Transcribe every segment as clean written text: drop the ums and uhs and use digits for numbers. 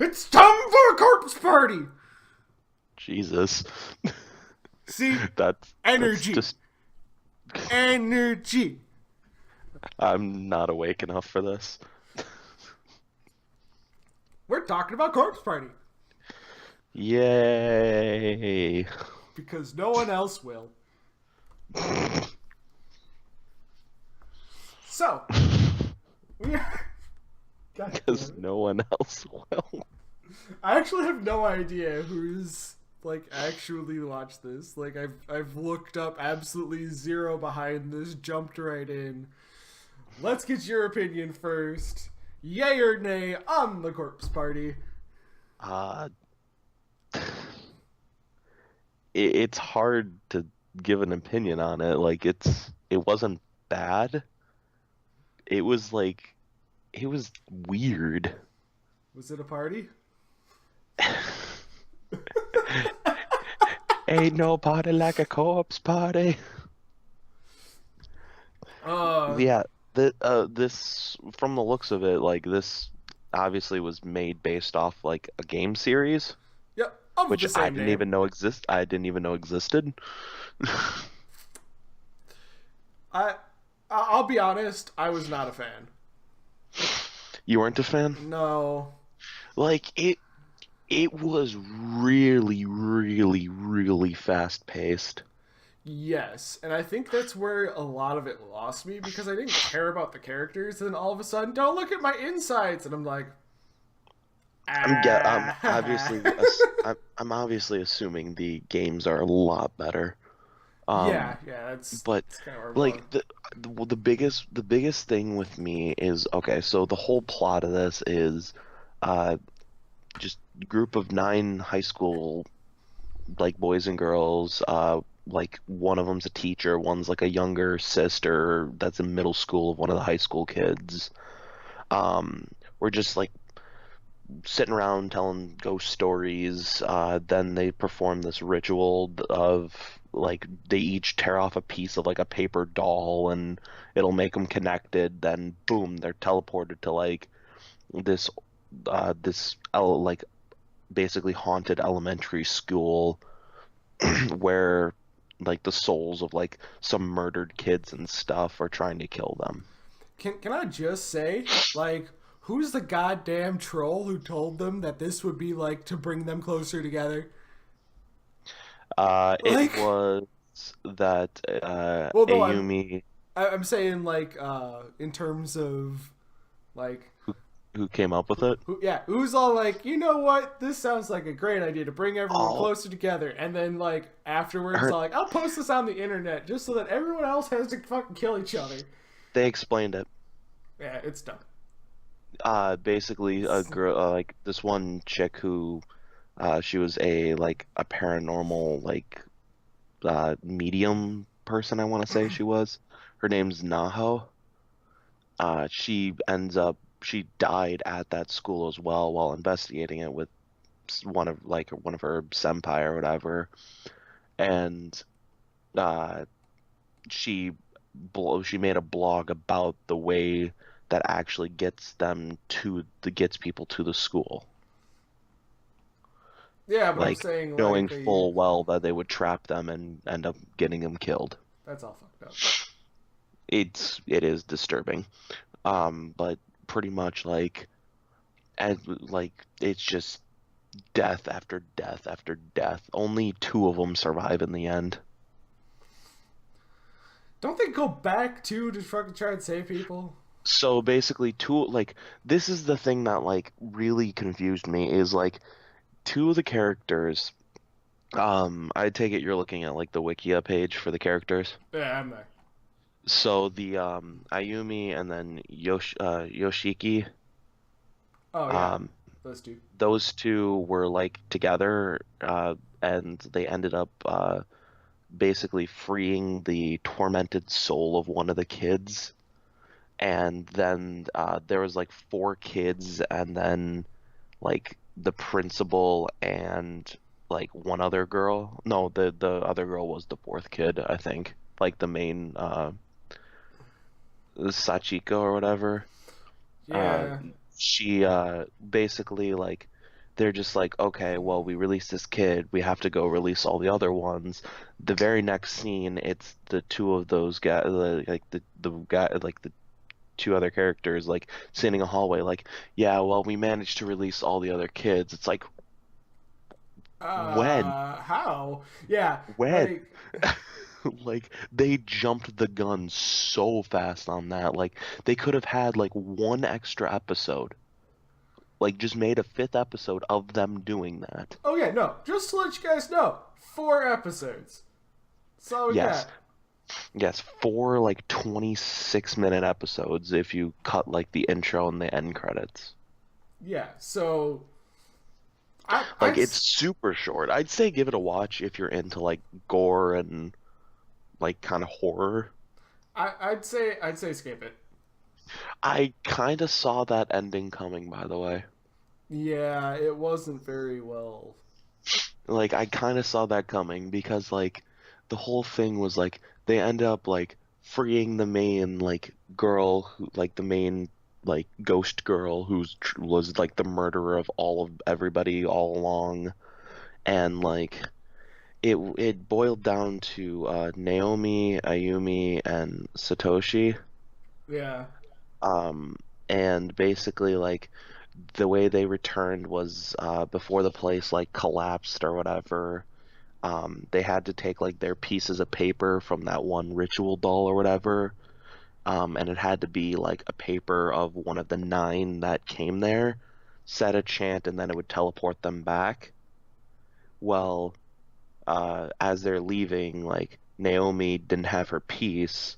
It's time for a corpse party! Jesus. See? That's Energy. just Energy. I'm not awake enough for this. We're talking about corpse party. Yay. Because no one else will. So, we God damn Because it. no one else will. I actually have no idea who's like actually watched this. Like I've looked up absolutely zero behind this, jumped right in. Let's get your opinion first. Yay or nay on the corpse party? Uh, it's hard to give an opinion on it. Like it wasn't bad. It was like it was weird. Was it a party? Ain't no party like a corpse party. Uh, Yeah, this from the looks of it, like this obviously was made based off like a game series, yep, of which the same name. I didn't even know existed. I I'll be honest, I was not a fan. You weren't a fan? No. Like it was really, really, really fast paced. Yes, and I think that's where a lot of it lost me because I didn't care about the characters. And then all of a sudden, don't look at my insides, and I'm like, I'm obviously ah. I'm obviously assuming the games are a lot better. Yeah, Um, yeah, but that's kind of where I'm going. like the biggest thing with me is okay, so the whole plot of this is uh just a group of nine high school like boys and girls, like one of them's a teacher, one's like a younger sister that's in middle school of one of the high school kids. Um, we're just like sitting around telling ghost stories. Then they perform this ritual of like they each tear off a piece of like a paper doll and it'll make them connected. Then boom, they're teleported to like this like basically haunted elementary school where like the souls of like some murdered kids and stuff are trying to kill them. Can I just say, like, who's the goddamn troll who told them that this would be like to bring them closer together? It Like, was that well, no, Ayumi I'm saying like in terms of like who who came up with it. yeah, who's all like, you know what? This sounds like a great idea to bring everyone Oh, closer together, and then like afterwards, her, all like, I'll post this on the internet just so that everyone else has to fucking kill each other. they explained it. Yeah, it's dumb. Basically a girl, like this one chick who, she was a like a paranormal like medium person. I want to say she was. Her name's Naho. She died at that school as well while investigating it with one of her senpai or whatever, and uh, she she made a blog about the way that actually gets people to the school, Yeah, but I'm like saying like knowing they full well that they would trap them and end up getting them killed. that's all fucked up. It is disturbing. But pretty much and like it's just death after death after death. Only two of them survive in the end. Don't they go back too to fucking try and save people? So basically, two like this is the thing that like really confused me is like two of the characters. I take it you're looking at like the Wikia page for the characters. Yeah, I'm there. So the Ayumi and then Yoshiki, Oh yeah, um, those two. those two were like together, and they ended up basically freeing the tormented soul of one of the kids. And then there was like four kids, and then like the principal and like one other girl. No, the other girl was the fourth kid, I think. Like the main Sachiko or whatever. Uh, Yeah, she basically like they're just like, okay, well, we released this kid, we have to go release all the other ones. The very next scene, it's the two of those guys, like the guy, like the two other characters, like sitting in a hallway, like, yeah, well, we managed to release all the other kids. It's like, when, How? Yeah, when? like, Like they jumped the gun so fast on that. Like they could have had like one extra episode. Like just made a fifth episode of them doing that. oh yeah, no, just to let you guys know, 4 episodes. That's all we Yes. got. Yes, four like 26-minute episodes if you cut like the intro and the end credits. Yeah, so I, Like I'd, it's super short. I'd say give it a watch if you're into like gore and like kind of horror. I'd say skip it. I kind of saw that ending coming, by the way. Yeah, it wasn't very well. Like I kind of saw that coming because like the whole thing was like they end up like freeing the main like girl who like the main like ghost girl who's was like the murderer of all of everybody all along, and like it boiled down to Naomi, Ayumi, and Satoshi. Yeah. Um, and basically like the way they returned was before the place like collapsed or whatever. They had to take like their pieces of paper from that one ritual doll or whatever, and it had to be like a paper of one of the nine that came there, said a chant, and then it would teleport them back. Well, as they're leaving, like Naomi didn't have her piece,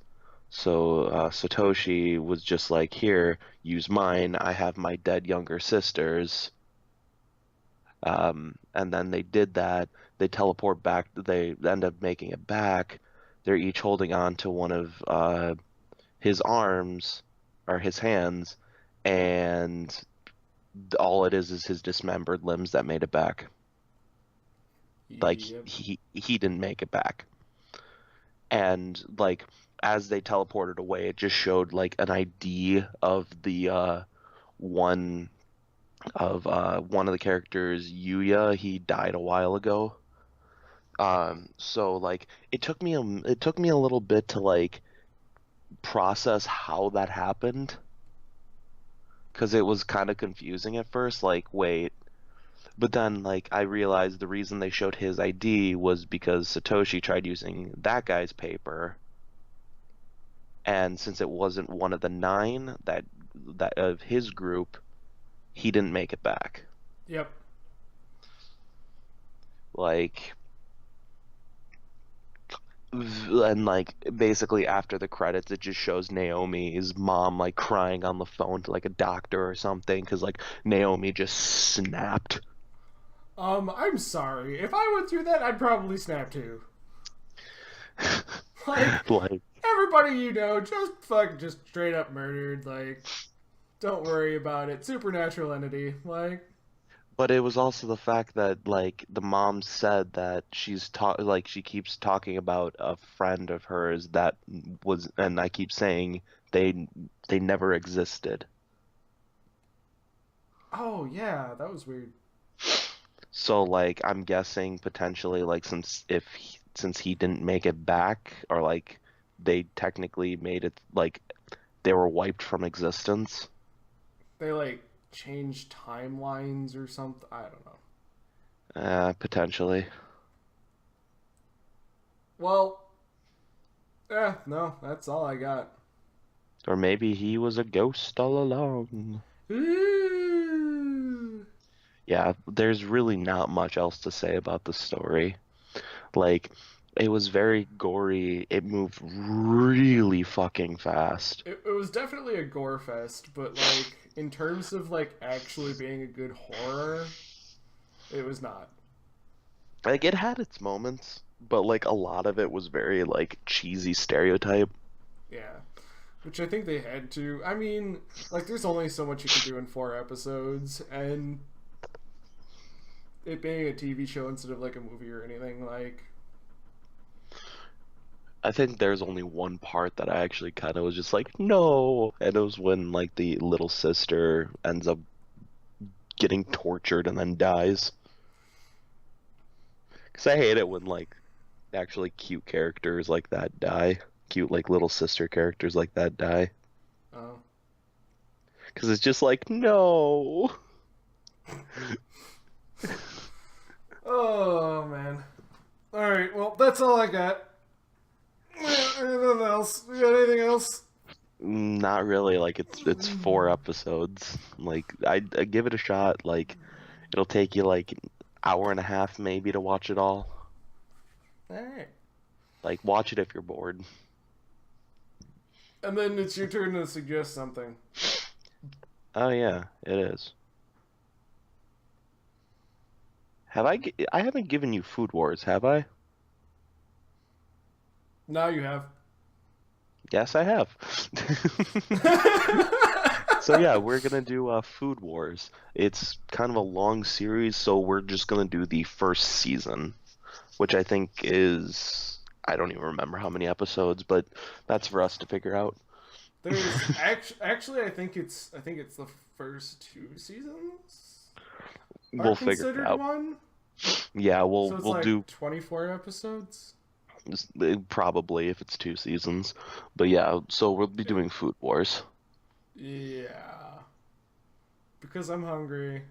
so Satoshi was just like, "Here, use mine. I have my dead younger sisters." And then they did that. They teleport back. They end up making it back. They're each holding on to one of his arms or his hands, and all it is his dismembered limbs that made it back. Like Yep. he didn't make it back. And like as they teleported away, it just showed like an ID of the one one of the characters, Yuya. He died a while ago. So like it took me a little bit to like process how that happened because it was kind of confusing at first. Like, wait, but then like I realized the reason they showed his ID was because Satoshi tried using that guy's paper, and since it wasn't one of the nine that of his group, he didn't make it back. Yep. Like, and like basically after the credits it just shows Naomi's mom like crying on the phone to like a doctor or something because like Naomi just snapped. I'm sorry. If I went through that, I'd probably snap too. Like, Like, everybody you know just straight up murdered. Like, don't worry about it. Supernatural entity. Like, but it was also the fact that like the mom said that like she keeps talking about a friend of hers that was, and I keep saying they never existed. oh yeah, that was weird. So like I'm guessing potentially like since he didn't make it back, or like they technically made it like they were wiped from existence. They like changed timelines or something. I don't know. Potentially. Well, no, that's all I got. Or maybe he was a ghost all along. Ooh. Yeah, there's really not much else to say about the story. Like, it was very gory. It moved really fucking fast. It was definitely a gore fest, but like in terms of like actually being a good horror, it was not. Like, it had its moments, but like a lot of it was very like cheesy stereotype. Yeah. Which I think they had to. I mean, like there's only so much you can do in 4 episodes, and it being a TV show instead of like a movie or anything, like I think there's only one part that I actually kind of was just like, no, and it was when like the little sister ends up getting tortured and then dies. Because I hate it when, like, actually cute characters like that die. Cute, like, little sister characters like that die. Oh. Because it's just like, no. Oh, man. Alright, well, that's all I got. Anything else? You got anything else? Not really. Like, it's 4 episodes. Like, I give it a shot. Like, it'll take you, like, an hour and a half maybe to watch it all. Alright. Like, watch it if you're bored. And then it's your turn to suggest something. Oh, yeah, it is. I haven't given you Food Wars, have I? Now you have. Yes, I have. So yeah, we're gonna do Food Wars. It's kind of a long series, so we're just gonna do the first season, which I think is, I don't even remember how many episodes, but that's for us to figure out. There's actually, I think it's the first 2 seasons. We'll figure it out. One. Yeah, So we'll it's like do 24 episodes. probably if it's 2 seasons. But yeah, so we'll be doing Food Wars. Yeah. Because I'm hungry.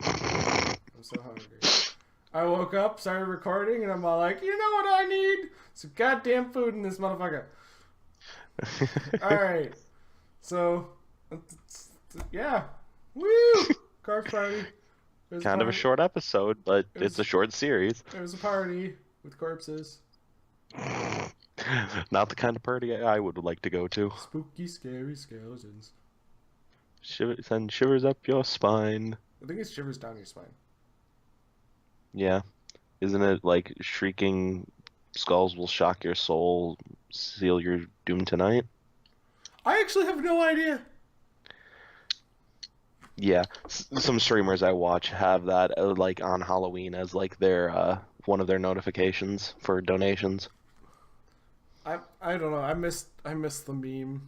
I'm so hungry. I woke up, started recording, and I'm all like, you know what I need? Some goddamn food in this motherfucker. Alright. So, yeah. Woo! Carb party. Kind of a short episode, but it's a short series. There was a party with corpses. Not the kind of party I would like to go to. Spooky, scary skeletons. Send shivers up your spine. I think it shivers down your spine. Yeah. Isn't it like shrieking skulls will shock your soul, seal your doom tonight? I actually have no idea. Yeah, some streamers I watch have that like on Halloween as like their one of their notifications for donations. I don't know. I missed the meme.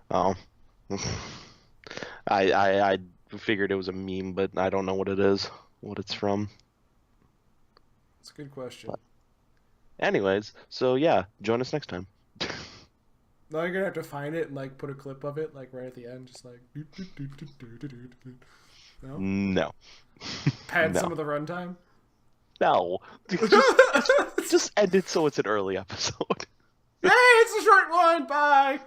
Oh, I figured it was a meme, but I don't know what it is, what it's from. It's a good question. But anyways, so yeah, join us next time. Now you're gonna have to find it and like put a clip of it like right at the end, just like. No. No. Pad No. some of the runtime. No. Just end it so it's an early episode. Hey, it's a short one. Bye.